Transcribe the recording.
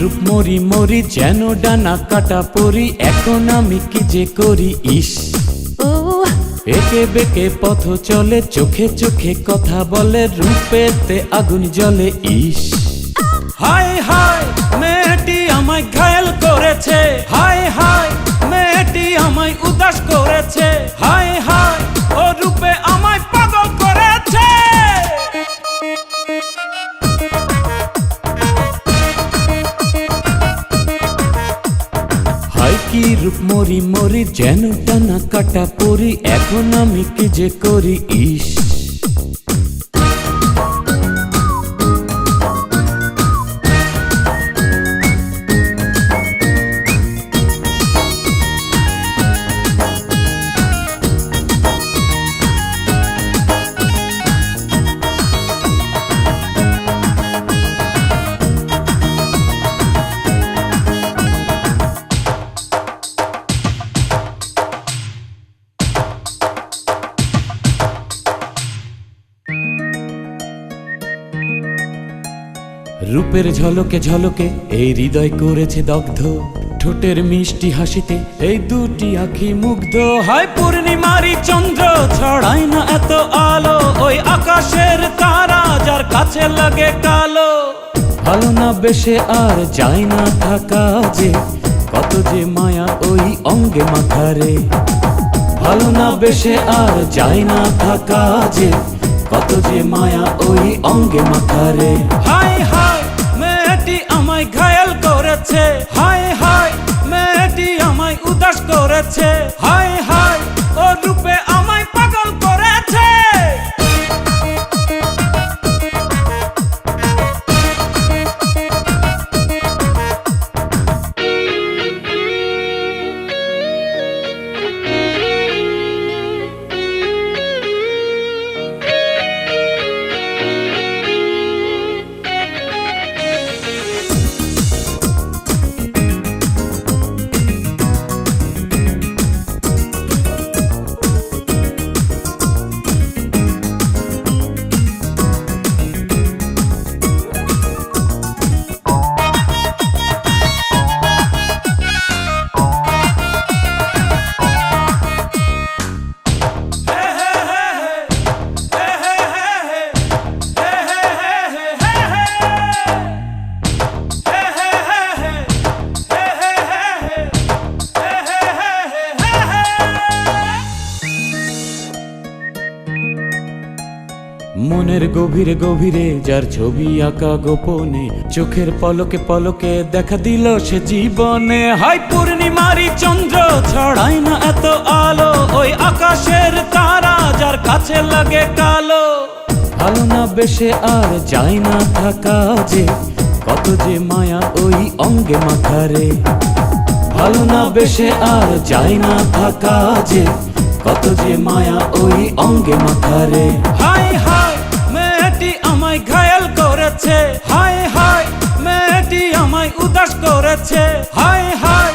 রূপ মরি মরি যেন ডানা কাটা পরি, এখন আমি কি যে করি ইস। একে বেকে পথ চলে, চোখে চোখে কথা বলে, রূপেতে আগুন জ্বলে ইস। হায় হায় মেয়েটি আমায় ঘায়েল করেছে, হায় হায় মেয়েটি আমায় উদাস করেছে, হায় হায় ও রূপে আমায় পাগল করেছে। হায় কি রূপ মরি মরি যেন টানা কাটা পরি, এখন আমি কি যে করি ইস। রূপের ঝলকে ঝলকে এই হৃদয় করেছে দগ্ধ, ঠোঁটের মিষ্টি হাসিতে এই দুটি আঁখি মুগ্ধ। হায় পূর্ণিমারি চন্দ্র ছড়ায় না এত আলো, ওই আকাশের তারা যার কাছে লাগে কালো। ভালো না বেশে আর যায় না থাকা যে, কত যে মায়া ওই অঙ্গে মাথারে। ভালো না বেশে আর যায় না থাকা যে, কত যে মায়া ওই অঙ্গে মাথারে। হায় হায় মেয়েটি আমায় ঘায়েল করেছে, হায় হায় মেয়েটি আমায় উদাস করেছে, হায় হায় ও রূপে আমায় পাগল করেছে। মনের গভীরে গভীরে যার ছবি আঁকা গোপনে, চোখের পলকে পলকে দেখা দিল সে জীবনে। হায় পূর্ণিমারি চন্দ্র ছড়ায় না এত আলো, ওই আকাশের তারা যার কাছে লাগে কালো। ভালো না বেশে আর যায় না থাকা যে, কত যে মায়া ওই অঙ্গে মাথারে। ভালো না বেশে আর যায় না থাকা যে, কত যে মায়া ওই অঙ্গে মাথারে। হায় হায় মেয়েটি আমায় ঘায়েল করেছে, হায় হায় মেয়েটি আমায় উদাস করেছে, হায় হায়